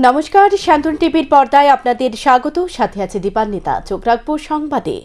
নমস্কার, শান্তন টিভির পর্দায় আপনাদের স্বাগত। সাথে আছে দীপান্বিতা। চোখ রাখবো সংবাদে।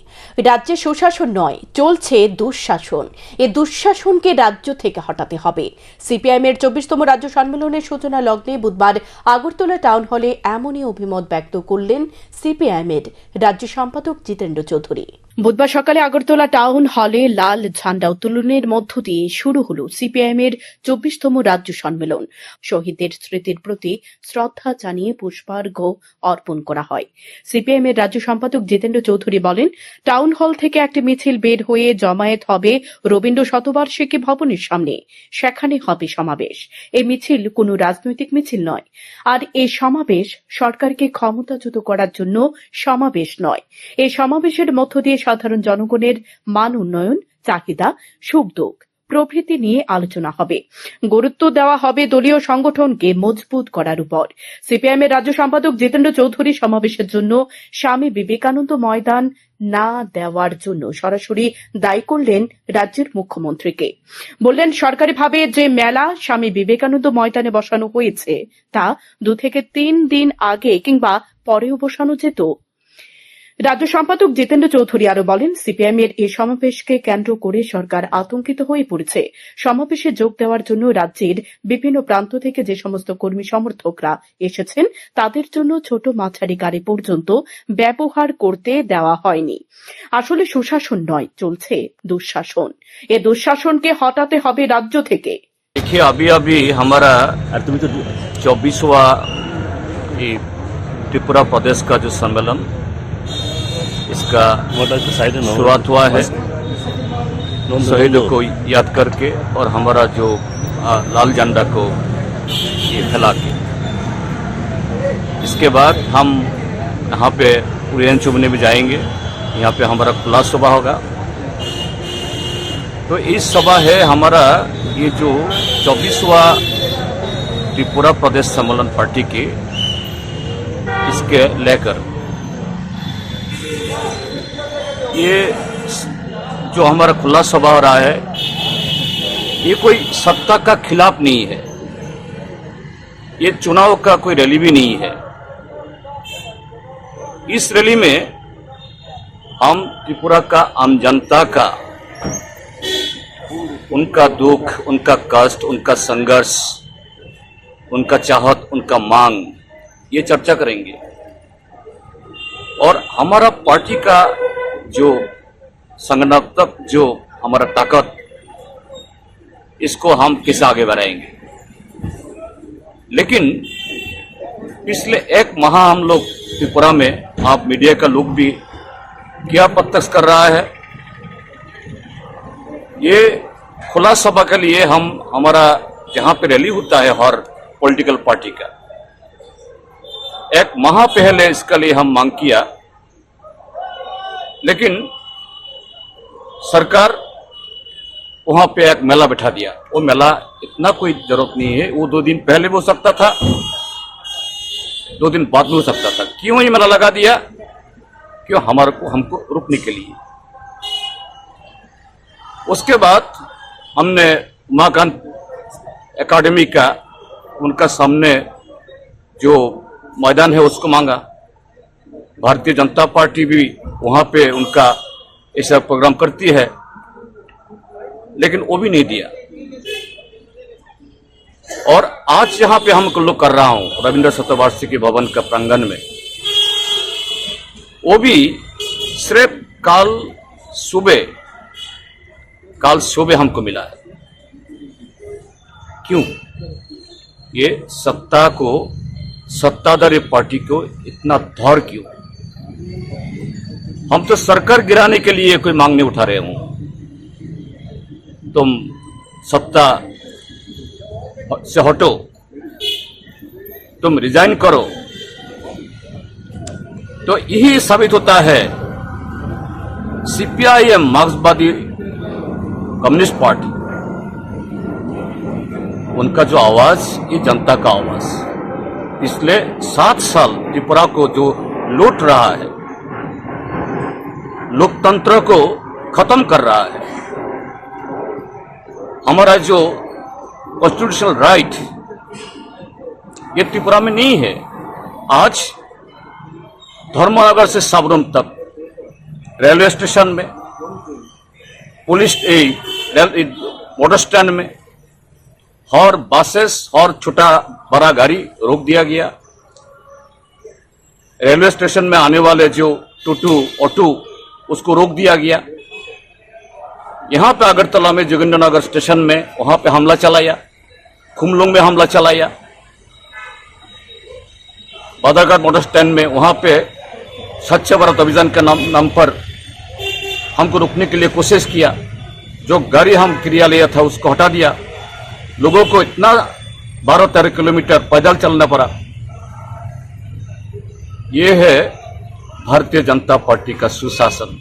রাজ্যে সুশাসন নয়, চলছে দুঃশাসন। এই দুঃশাসনকে রাজ্য থেকে হটাতে হবে। সিপিআইএমের 24তম রাজ্য সম্মেলনের সূচনা লগ্নে বুধবার আগরতলা টাউন হলে এমনই অভিমত ব্যক্ত করলেন সিপিআইএমের রাজ্য সম্পাদক জিতেন্দ্র চৌধুরী। বুধবার সকালে আগরতলা টাউন হলে লাল ঝান্ডা উত্তোলনের মধ্য দিয়ে শুরু হল সিপিআইএমের 24তম রাজ্য সম্মেলন। শহীদদের স্মৃতির প্রতি শ্রদ্ধা জানিয়ে পুষ্পার্ঘ্য অর্পণ করা হয়। সিপিআইএমের রাজ্য সম্পাদক জিতেন্দ্র চৌধুরী বলেন, টাউন হল থেকে একটি মিছিল বের হয়ে জমায়েত হবে রবীন্দ্র শতবার্ষিকী ভবনের সামনে। সেখানে হবে সমাবেশ। এই মিছিল কোনো রাজনৈতিক মিছিল নয়, আর এই সমাবেশ সরকারকে ক্ষমতাচ্যুত করার জন্য সমাবেশ নয়। এই সমাবেশের মধ্য দিয়ে সাধারণ জনগণের মান উন্নয়ন, চাহিদা, সুখ দুঃখ প্রভৃতি নিয়ে আলোচনা হবে। গুরুত্ব দেওয়া হবে দলীয় সংগঠনকে মজবুত করার উপর। সিপিআইএমের রাজ্য সম্পাদক জিতেন্দ্র চৌধুরী সমাবেশের জন্য স্বামী বিবেকানন্দ ময়দান না দেওয়ার জন্য সরাসরি দায়ী করলেন রাজ্যের মুখ্যমন্ত্রীকে। বললেন, সরকারিভাবে যে মেলা স্বামী বিবেকানন্দ ময়দানে বসানো হয়েছে তা 2 থেকে 3 দিন আগে কিংবা পরেও বসানো যেত। রাজ্য সম্পাদক জিতেন্দ্র চৌধুরী আরো বলেন, সিপিআইএম এর এই সমাবেশকে কেন্দ্র করে সরকার আতঙ্কিত হয়ে পড়েছে। সমাবেশে যোগ দেওয়ার জন্য রাজ্যের বিভিন্ন প্রান্ত থেকে যে সমস্ত কর্মী সমর্থকরা এসেছেন তাদের জন্য ছোট মাঝারি গাড়ি পর্যন্ত ব্যবহার করতে দেওয়া হয়নি। আসলে সুশাসন নয়, চলছে দুঃশাসন। এ দুঃশাসনকে হটাতে হবে রাজ্য থেকে। देखिए, अभी अभी हमारा 24वां त्रिपुरा प्रदेश का जो सम्मेलन इसका शुरुआत हुआ है शहीदों को याद करके और हमारा जो लाल झंडा को ये फैला के। इसके बाद हम यहाँ पे उड़ियन चुभने भी जाएंगे। यहाँ पे हमारा खुला सभा होगा। तो इस सभा है हमारा ये जो 24वां त्रिपुरा प्रदेश सम्मेलन पार्टी के इसके लेकर ये जो हमारा खुला सभा हो रहा है ये कोई सत्ता का खिलाफ नहीं है, ये चुनाव का कोई रैली भी नहीं है। इस रैली में हम त्रिपुरा का आम जनता का उनका दुख, उनका कष्ट, उनका संघर्ष, उनका चाहत, उनका मांग ये चर्चा करेंगे। और हमारा पार्टी का जो संगठनात्मक जो हमारा ताकत इसको हम कैसे आगे बढ़ाएंगे। लेकिन पिछले 1 माह हम लोग त्रिपुरा में, आप मीडिया का लोग भी क्या प्रत्यक्ष कर रहा है, ये खुला सभा के लिए हम हमारा जहां पे रैली होता है हर पॉलिटिकल पार्टी का 1 माह पहले इसके लिए हम मांग किया, लेकिन सरकार वहां पे एक मेला बैठा दिया। वो मेला इतना कोई जरूरत नहीं है, वो 2 दिन पहले भी हो सकता था, 2 दिन बाद में हो सकता था। क्यों ये मेला लगा दिया? क्यों? हमको रुकने के लिए। उसके बाद हमने उमाकांत एकेडमी का उनका सामने जो मैदान है उसको मांगा। भारतीय जनता पार्टी भी वहां पे उनका ऐसा प्रोग्राम करती है, लेकिन वो भी नहीं दिया। और आज यहाँ पे हम लोग कर रहा हूं रविंद्र शतवार्षिकी भवन का प्रांगण में, वो भी सिर्फ काल सुबह हमको मिला है। क्यों? ये सत्ताधारी पार्टी को इतना धौर क्यों? हम तो सरकार गिराने के लिए कोई मांग नहीं उठा रहे हूं। तुम सत्ता से हटो, तुम रिजाइन करो। तो यही साबित होता है सीपीआईएम मार्क्सवादी कम्युनिस्ट पार्टी, उनका जो आवाज, ये जनता का आवाज पिछले 7 साल त्रिपुरा को जो लूट रहा है, लोकतंत्र को खत्म कर रहा है, हमारा जो कॉन्स्टिट्यूशनल राइट ये त्रिपुरा में नहीं है। आज धर्मनगर से साबरम तक रेलवे स्टेशन में, पुलिस मोटर स्टैंड में और बसेस और छोटा बड़ा गाड़ी रोक दिया गया। रेलवे स्टेशन में आने वाले जो टूटू ऑटो उसको रोक दिया गया। यहां पे अगरतला में जोगिंद्रनगर स्टेशन में वहां पे हमला चलाया, खुमलुंग में हमला चलाया, बादरघाट मोटर स्टैंड में वहां पे स्वच्छ भारत अभियान के नाम पर हमको रोकने के लिए कोशिश किया। जो गाड़ी हम क्रिया लिया था उसको हटा दिया। लोगों को इतना 12-13 किलोमीटर पैदल चलना पड़ा। ये है भारतीय जनता पार्टी का सुशासन।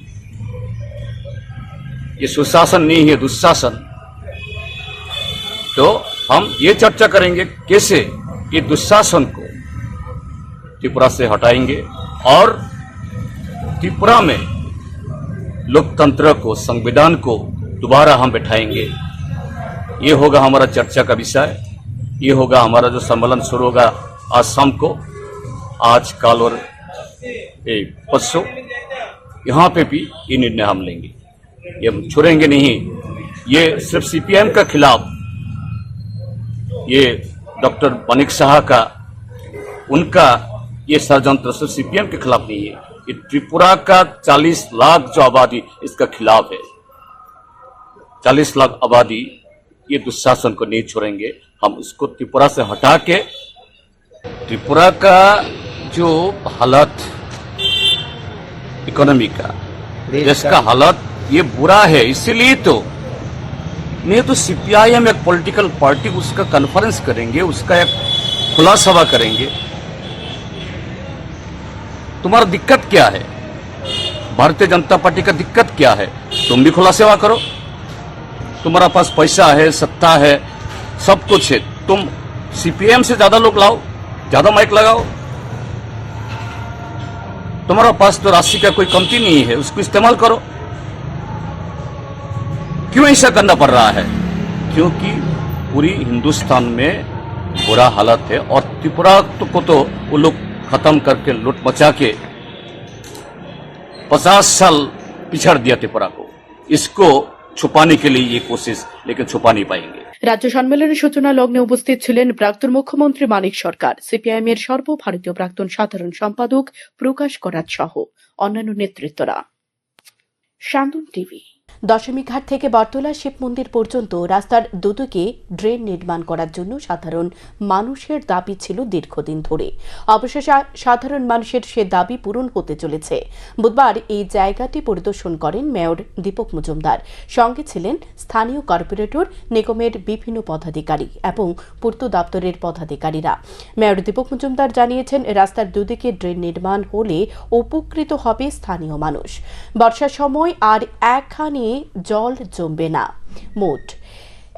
ये सुशासन नहीं है, दुशासन। तो हम ये चर्चा करेंगे कैसे ये दुशासन को त्रिपुरा से हटाएंगे और त्रिपुरा में लोकतंत्र को, संविधान को दोबारा हम बैठाएंगे। ये होगा हमारा चर्चा का विषय। ये होगा हमारा जो सम्मेलन शुरू होगा आज शाम को, आज कल और परसों। यहाँ पे भी ये निर्णय हम लेंगे, ये हम छोड़ेंगे नहीं। ये सिर्फ सीपीएम का खिलाफ, ये डॉक्टर मानिक शाह का, उनका ये षड्यंत्र सिर्फ सीपीएम के खिलाफ नहीं है, ये त्रिपुरा का 40 लाख जो आबादी इसका खिलाफ है। 40 लाख आबादी ये दुशासन को नहीं छोड़ेंगे। हम उसको त्रिपुरा से हटा के, त्रिपुरा का जो हालत इकोनॉमी का, देश का हालत ये बुरा है। इसीलिए तो नहीं तो सीपीआईएम एक पॉलिटिकल पार्टी, उसका कॉन्फ्रेंस करेंगे, उसका एक खुला सभा करेंगे। तुम्हारा दिक्कत क्या है? भारतीय जनता पार्टी का दिक्कत क्या है? तुम भी खुला सेवा करो। तुम्हारा पास पैसा है, सत्ता है, सब कुछ है। तुम सीपीएम से ज्यादा लोग लाओ, ज्यादा माइक लगाओ। तुम्हारा पास तो राशि का कोई कमती नहीं है, उसको इस्तेमाल करो। क्यों ऐसा करना पड़ रहा है? क्योंकि पूरी हिंदुस्तान में बुरा हालत है और त्रिपुरा को तो वो लोग खत्म करके, लूट मचा के 50 साल पिछड़ दिया त्रिपुरा को। इसको छुपाने के लिए ये कोशिश, लेकिन छुपा नहीं पाएंगे। রাজ্য সম্মেলনের সূচনা লগ্নে উপস্থিত ছিলেন প্রাক্তন মুখ্যমন্ত্রী মানিক সরকার, সিপিআইএম এর সর্বভারতীয় প্রাক্তন সাধারণ সম্পাদক প্রকাশ করাত সহ অন্যান্য নেতৃত্বরা। শান্তন টিভি। দশমীঘাট থেকে বটতলা শিব মন্দির পর্যন্ত রাস্তার দুদিকে ড্রেন নির্মাণ করার জন্য সাধারণ মানুষের দাবি ছিল দীর্ঘদিন ধরে। অবশেষে সাধারণ মানুষের সে দাবি পূরণ হতে চলেছে। বুধবার এই জায়গাটি পরিদর্শন করেন মেয়র দীপক মজুমদার। সঙ্গে ছিলেন স্থানীয় কর্পোরেটর, নিগমের বিভিন্ন পদাধিকারী এবং পূর্ত দপ্তরের পদাধিকারীরা। মেয়র দীপক মজুমদার জানিয়েছেন, রাস্তার দুদিকে ড্রেন নির্মাণ হলে উপকৃত হবে স্থানীয় মানুষ। বর্ষার সময় আর একখানি জল জমবে না। মোট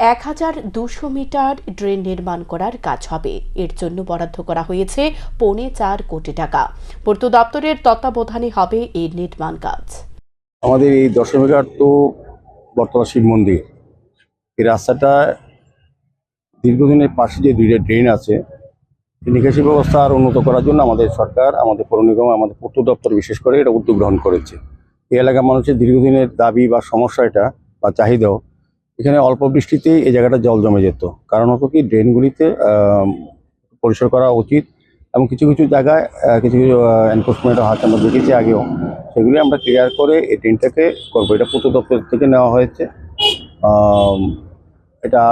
1200 মিটার ড্রেন নির্মাণ করার কাজ হবে। এর জন্য বরাদ্দ করা হয়েছে 4.25 কোটি টাকা। পূর্ত দপ্তরের তত্ত্বাবধানে হবে এই নির্মাণ কাজ। আমাদের এই দশমীঘাট টু বটতলা শিব মন্দির, এই রাস্তাটা দীর্ঘদিনের পাশে যে দুইটা ড্রেন আছে, নিকাশি ব্যবস্থা আর উন্নত করার জন্য আমাদের সরকার, আমাদের পৌর নিগম, আমাদের পূর্ত দপ্তর বিশেষ করে এটা উদ্যোগ গ্রহণ করেছে। এই এলাকার মানুষের দীর্ঘদিনের দাবি বা সমস্যা এটা বা চাহিদাও, এখানে অল্প বৃষ্টিতেই এই জায়গাটা জল জমে যেত। কারণ হতো কি, ড্রেনগুলিতে পরিষ্কার করা উচিত এবং কিছু কিছু জায়গায় কিছু কিছু এনফোর্সমেন্টের হাত আমরা দেখেছি আগেও, সেগুলি আমরা ক্লিয়ার করে এই ড্রেনটাকে করবো। এটা পূর্ত দপ্তর থেকে নেওয়া হয়েছে। এটা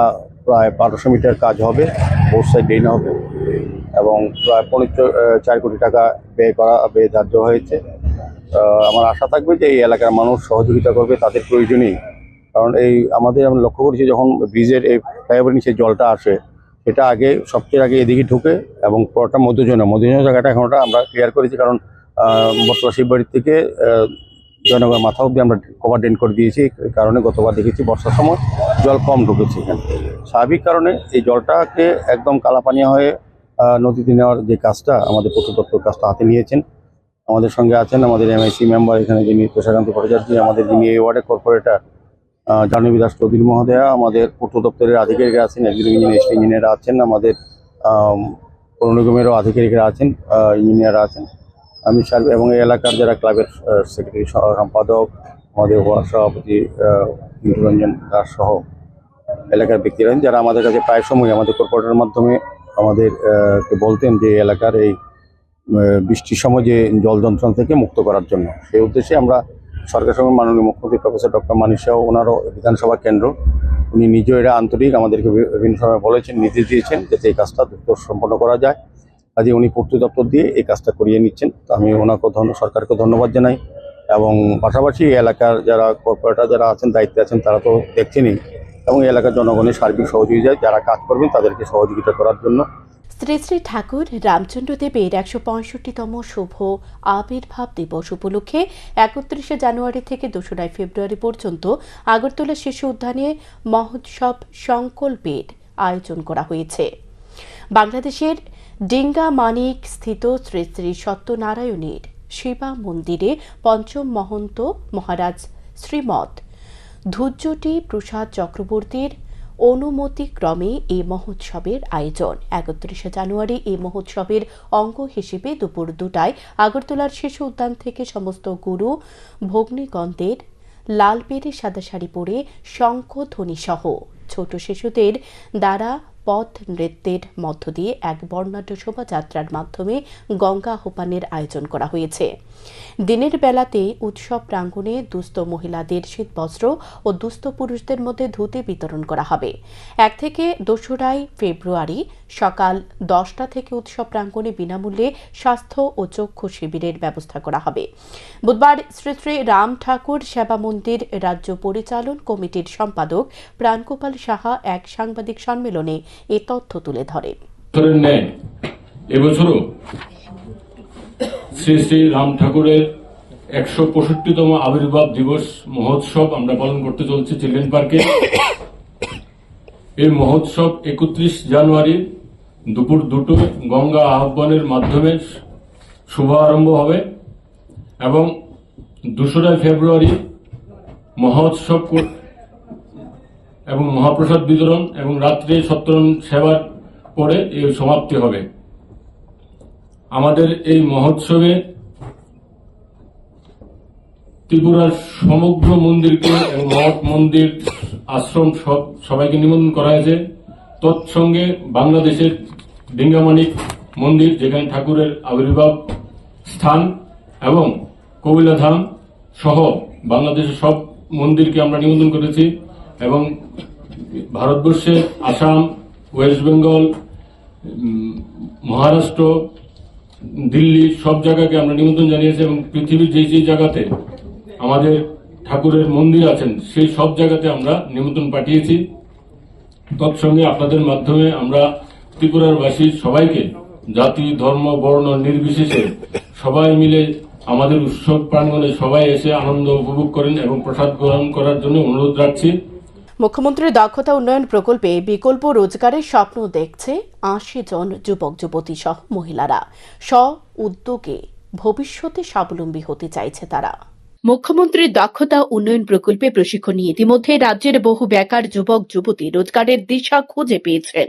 প্রায় 1200 মিটার কাজ হবে, বোথ সাইড ড্রেন হবে এবং প্রায় 4 কোটি টাকা ব্যয় ধার্য হয়েছে। আমার আশা থাকবে যে এই এলাকার মানুষ সহযোগিতা করবে তাদের প্রয়োজনেই। কারণ আমরা লক্ষ্য করেছি, যখন ব্রিজের এই ফ্লাইওভারের নিচে জলটা আসে, সেটা সবচেয়ে আগে এদিকে ঢুকে এবং পরটা মধ্যজনা জায়গাটা এখন আমরা ক্লিয়ার করেছি। কারণ বটতলা শিববাড়ির থেকে জয়নগর মাথা অব্দি আমরা কভার ড্রেন করে দিয়েছি। এই কারণে গতবার দেখেছি বর্ষার সময় জল কম ঢুকেছে এখানে। স্বাভাবিক কারণে এই জলটাকে একদম কালাপানিয়া হয়ে নদীতে নেওয়ার যে কাজটা আমাদের পূর্ত দপ্তর কাজটা হাতে নিয়েছেন। আমাদের সঙ্গে আছেন আমাদের এমআইসি মেম্বার এখানে, যিনি তুষারকান্ত ভট্টাচার্য, আমাদের যিনি এই ওয়ার্ডের কর্পোরেটর জাহ্নবী দাস চৌধুরী মহোদয়া, আমাদের পূর্ত দপ্তরের আধিকারিক আছেন, একজন ইঞ্জিনিয়ার আছেন, আমাদের পৌর নিগমেরও আধিকারিকরা আছেন, ইঞ্জিনিয়ার আছেন। আমি এবং এই এলাকার যারা ক্লাবের সেক্রেটারি সম্পাদক, আমাদের ওয়ার্ড সভাপতি নিরঞ্জন দাস সহ এলাকার ব্যক্তিরা আছেন, যারা আমাদের কাছে প্রায় সময় আমাদের কর্পোরেটরের মাধ্যমে আমাদের কে বলতেন যে এলাকার এই বৃষ্টির সময় যে জল যন্ত্রণা থেকে মুক্ত করার জন্য। সেই উদ্দেশ্যে আমরা সরকার সঙ্গে মাননীয় মুখ্যমন্ত্রী প্রফেসর ডক্টর মানিক সাহ, ওনারও বিধানসভা কেন্দ্র, উনি নিজেও এরা আন্তরিক, আমাদেরকে বিভিন্ন সময় বলেছেন, নির্দেশ দিয়েছেন যাতে এই কাজটা দ্রুত সম্পন্ন করা যায়। কাজে উনি পূর্ত দপ্তর দিয়ে এই কাজটা করিয়ে নিচ্ছেন। তো আমি ওনাকে সরকারকে ধন্যবাদ জানাই, এবং পাশাপাশি এই এলাকার যারা কর্পোরেটর যারা আছেন, দায়িত্বে আছেন, তারা তো দেখছেনই, এবং এই এলাকার জনগণের সার্বিক সহযোগিতায় যারা কাজ করবেন তাদেরকে সহযোগিতা করার জন্য। শ্রী শ্রী ঠাকুর রামচন্দ্র দেবের ১৬৫তম শুভ আবির্ভাব দিবস উপলক্ষে ৩১ জানুয়ারি থেকে ২রা ফেব্রুয়ারি পর্যন্ত আগরতলা শিশু উদ্যানে মহোৎসব সংকল্পের আয়োজন করা হয়েছে। বাংলাদেশের ডিঙ্গামানিক স্থিত শ্রী শ্রী সত্যনারায়ণের শিবা মন্দিরে পঞ্চম মহন্ত মহারাজ শ্রীমৎ ধূর্যটি প্রসাদ চক্রবর্তীর অনুমতিক্রমে এই মহোৎসবের আয়োজন। ৩১ জানুয়ারি এই মহোৎসবের অঙ্গ হিসেবে দুপুর ২টায় আগরতলার শিশু উদ্যান থেকে সমস্ত গুরু ভগ্নীগণদের লাল পেরে সাদা শাড়ি পরে শঙ্খধ্বনি সহ ছোট শিশুদের দ্বারা পথ নৃত্যের মধ্য দিয়ে এক বর্ণাঢ্য শোভাযাত্রার মাধ্যমে গঙ্গা আহ্বানের আয়োজন করা হয়েছে। দিনের বেলাতে উৎসব প্রাঙ্গণে দুস্থ মহিলাদের শীতবস্ত্র ও দুস্থ পুরুষদের মধ্যে ধুতি বিতরণ করা হবে। ১ থেকে ২রা ফেব্রুয়ারি সকাল 10টা থেকে উৎসব প্রাঙ্গণে বিনামূল্যে স্বাস্থ্য ও চক্ষু শিবিরের ব্যবস্থা করা হবে। বুধবার শ্রী শ্রী রাম ঠাকুর সেবা মন্দির রাজ্য পরিচালন কমিটির সম্পাদক প্রাণগোপাল সাহা এক সাংবাদিক সম্মেলনে এ তথ্য তুলে ধরেন। এবছরও শ্রী শ্রী রাম ঠাকুরের ১৬৫তম আবির্ভাব দিবস মহোৎসব আমরা পালন করতে চলছি চিলড্রেন পার্কে। এই মহোৎসব ৩১ জানুয়ারি দুপুর 2টায় গঙ্গা আহ্বানের মাধ্যমে শুভারম্ভ হবে এবং ২রা ফেব্রুয়ারি মহোৎসব এবং মহাপ্রসাদ বিতরণ এবং রাত্রে সত্যনারায়ণ সেবার পরে এই সমাপ্তি হবে। আমাদের এই মহোৎসবে ত্রিপুরার সমগ্র মন্দিরকে এবং মঠ মন্দির আশ্রম সবাইকে নিমন্ত্রণ করা হয়েছে। তৎসঙ্গে বাংলাদেশের ডিঙ্গামানিক মন্দির, যেখানে ঠাকুরের আবির্ভাব স্থান, এবং কবিলাধাম সহ বাংলাদেশের সব মন্দিরকে আমরা নিমন্ত্রণ করেছি, এবং ভারতবর্ষের আসাম, ওয়েস্ট বেঙ্গল, মহারাষ্ট্র, দিল্লি সব জায়গাকে আমরা নিমন্ত্রণ জানিয়েছি, এবং পৃথিবীর যে যে জায়গাতে আমাদের ঠাকুরের মন্দির আছেন সেই সব জায়গাতে আমরা নিমন্ত্রণ পাঠিয়েছি। তৎসঙ্গে আপনাদের মাধ্যমে আমরা ত্রিপুরার বাসী সবাইকে জাতি, ধর্ম, বর্ণ নির্বিশেষে সবাই মিলে আমাদের উৎসব প্রাঙ্গণে সবাই এসে আনন্দ উপভোগ করেন এবং প্রসাদ গ্রহণ করার জন্য অনুরোধ রাখছি। মুখ্যমন্ত্রীর দক্ষতা উন্নয়ন প্রকল্পে বিকল্প রোজগারের স্বপ্ন দেখছে ৮০ জন যুবক যুবতী সহ মহিলারা। স্ব উদ্যোগে ভবিষ্যতে স্বাবলম্বী হতে চাইছে তারা। মুখ্যমন্ত্রীর দক্ষতা উন্নয়ন প্রকল্পে প্রশিক্ষণ নিয়ে ইতিমধ্যে রাজ্যের বহু বেকার যুবক যুবতী রোজগারের দিশা খুঁজে পেয়েছেন।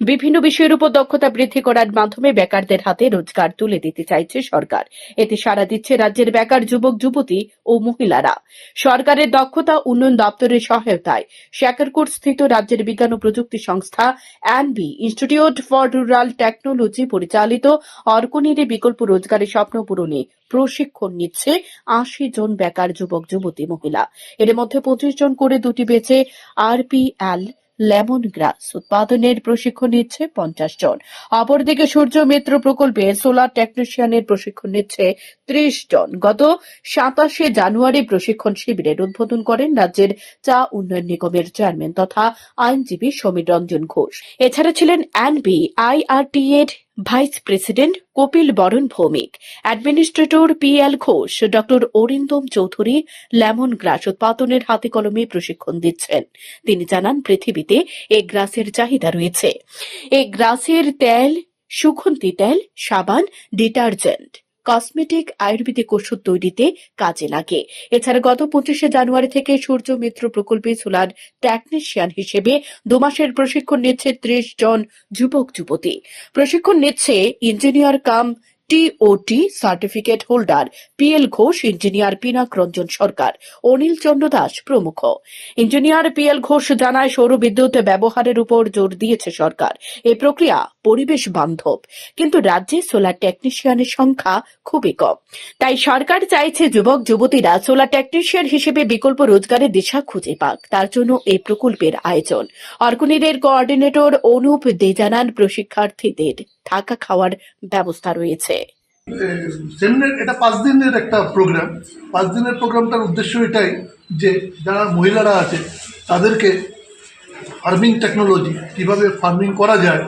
বিভিন্ন বিষয়ের উপর দক্ষতা বৃদ্ধি করার মাধ্যমে বেকারদের হাতে রোজগার তুলে দিতে চাইছে সরকার। এতে সাড়া দিচ্ছে রাজ্যের বেকার যুবক যুবতী ও মহিলারা। সরকারের দক্ষতা উন্নয়ন দপ্তরের সহায়তায় শেখারকোট স্থিত রাজ্যের বিজ্ঞান ও প্রযুক্তি সংস্থা NB institute for rural technology পরিচালিত অর্কনিরে বিকল্প রোজগারের স্বপ্ন পূরণে প্রশিক্ষণ নিচ্ছে ৮০ জন বেকার যুবক যুবতী মহিলা। এর মধ্যে ২৫ জন করে দুটি বেচে আরপিএল লেমন গ্রাস উৎপাদনের প্রশিক্ষণ নিচ্ছে ৫০ জন। অপরদিকে সূর্য মিত্র প্রকল্পে সোলার টেকনিশিয়ানের প্রশিক্ষণ নিচ্ছে ৩০ জন। গত ২৭ জানুয়ারি প্রশিক্ষণ শিবিরের উদ্বোধন করেন রাজ্যের চা উন্নয়ন নিগমের চেয়ারম্যান তথা আইনজীবী সমীর রঞ্জন ঘোষ। এছাড়া ছিলেন এনবি আইআরটি এর ভাইস প্রেসিডেন্ট কপিল বরণ Bhowmik, administrator PL Ghosh, doctor Arindam Chowdhury lemon গ্রাস উৎপাদনের হাতে কলমে প্রশিক্ষণ দিচ্ছেন। তিনি জানান, পৃথিবীতে এই গ্রাসের চাহিদা রয়েছে। এই গ্রাসের তেল সুগন্ধি তেল, সাবান, ডিটারজেন্ট, কসমেটিক, আয়ুর্বেদিক ওষুধ তৈরিতে কাজে লাগে। এছাড়া গত 25শে জানুয়ারি থেকে সূর্য মিত্র প্রকল্পে সোলার টেকনিশিয়ান হিসেবে 2 মাসের প্রশিক্ষণ নিচ্ছে 30 জন যুবক যুবতী। প্রশিক্ষণ নিচ্ছে engineer cum TOT certificate holder PL Ghosh, engineer Pinak Ranjan Sarkar, Anil Chandra Das প্রমুখ। ইঞ্জিনিয়ার পিএল ঘোষ জানায়, সৌর বিদ্যুৎ ব্যবহারের উপর জোর দিয়েছে সরকার। এই প্রক্রিয়া পরিবেশ বান্ধব, কিন্তু রাজ্যে সোলার টেকনিশিয়ানের সংখ্যা খুবই কম। তাই সরকার চাইছে যুবক যুবতীরা সোলার টেকনিশিয়ান হিসেবে বিকল্প রোজগারের দিশা খুঁজে পাক। তার জন্য এই প্রকল্পের আয়োজন। অর্কনিরের কোঅর্ডিনেটর অনুপ দে জানান, প্রশিক্ষার্থীদের থাকা খাওয়ার ব্যবস্থা রয়েছে। সেমিনার এটা 5 দিনের একটা প্রোগ্রাম। 5 দিনের প্রোগ্রামটার উদ্দেশ্য এটাই যে যারা মহিলারা আছে তাদেরকে ফার্মিং টেকনোলজি, কিভাবে ফার্মিং করা যায়,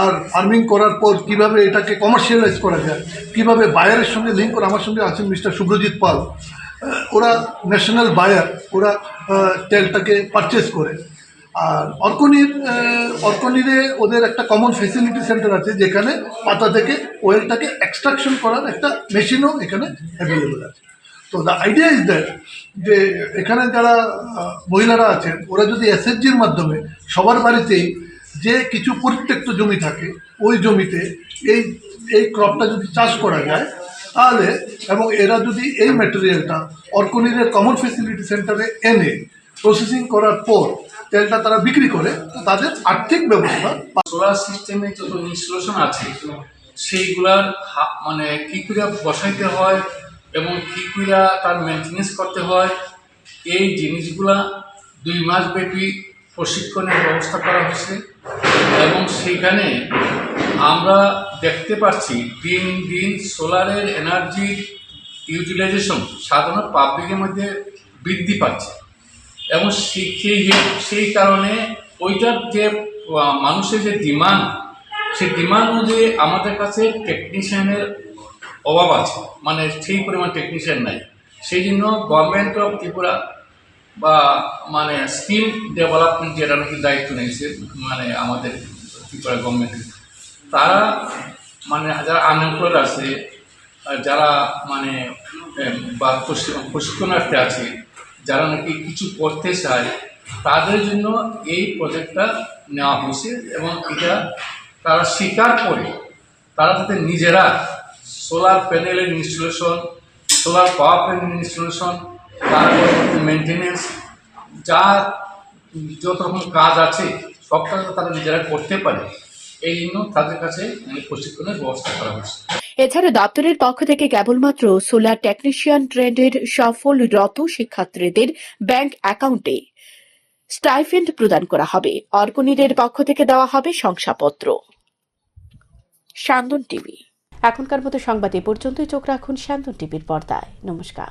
আর ফার্মিং করার পর কিভাবে এটাকে কমার্শিয়ালাইজ করা যায়, কিভাবে বায়ারের সঙ্গে লিঙ্ক করে। আমার সঙ্গে আছেন মিস্টার শুভ্রজিৎ পাল, ওরা ন্যাশনাল বায়ার, ওরা তেলটাকে পারচেস করে। আর অর্কনিরে ওদের একটা কমন ফেসিলিটি সেন্টার আছে, যেখানে পাতা থেকে অয়েলটাকে এক্সট্রাকশন করার একটা মেশিনও এখানে অ্যাভেলেবেল আছে। তো দ্য আইডিয়া ইজ দ্যাট যে এখানে যারা মহিলারা আছেন, ওরা যদি এসএসজির মাধ্যমে সবার বাড়িতেই যে কিছু পরিত্যক্ত জমি থাকে, ওই জমিতে এই ক্রপটা যদি চাষ করা যায় তাহলে, এবং এরা যদি এই ম্যাটেরিয়ালটা অর্কনিরের কমন ফেসিলিটি সেন্টারে এনে প্রসেসিং করার পর তেলটা তারা বিক্রি করে, তো তাদের আর্থিক ব্যবস্থা। সোলার সিস্টেমে যত ইনস্টলেশন আছে সেইগুলার মানে কী করে বসাইতে হয় এবং কী করে তার মেনটেনেন্স করতে হয়, এই জিনিসগুলা 2 মাস ব্যাপী প্রশিক্ষণের ব্যবস্থা করা হয়েছে। এবং সেইখানে আমরা দেখতে পাচ্ছি দিন দিন সোলারের এনার্জির ইউটিলাইজেশন সাধারণ পাবলিকের মধ্যে বৃদ্ধি পাচ্ছে। এবং সেই কারণে ওইটার যে মানুষের যে ডিমান্ড, সেই ডিমান্ড অনুযায়ী আমাদের কাছে টেকনিশিয়ানের অভাব আছে, মানে সেই পরিমাণ টেকনিশিয়ান নাই। সেই জন্য গভর্নমেন্ট অফ ত্রিপুরা বা মানে স্কিল ডেভেলপমেন্ট যেটা নাকি দায়িত্ব নিয়েছে মানে আমাদের ত্রিপুরা গভর্নমেন্টের, তারা মানে যারা আনএমপ্লয়েড আছে, যারা মানে বা প্রশিক্ষণার্থী আছে, যারা নাকি কিছু করতে চায়, তাদের জন্য এই প্রজেক্টটা নেওয়া হয়েছে। এবং এটা তারা স্বীকার করে তারা তাদের নিজেরা সোলার প্যানেলের installation, solar power panel installation, তারপর মেনটেনেন্স, যা যত রকম কাজ আছে সব কাজ তারা নিজেরা করতে পারে। এই জন্য তাদের কাছে প্রশিক্ষণের ব্যবস্থা করা হয়েছে। এছাড়া দপ্তরের পক্ষ থেকে কেবলমাত্র সোলার টেকনিশিয়ান ট্রেন্ডের সফলরত শিক্ষার্থীদের ব্যাংক অ্যাকাউন্টে স্টাইফেন্ড প্রদান করা হবে। অর্কনিরের পক্ষ থেকে দেওয়া হবে শংসাপত্র। স্যান্দন টিভি। এখনকার মতো সংবাদ এ পর্যন্তই। চোখ রাখুন স্যান্দন টিভির পর্দায়। নমস্কার।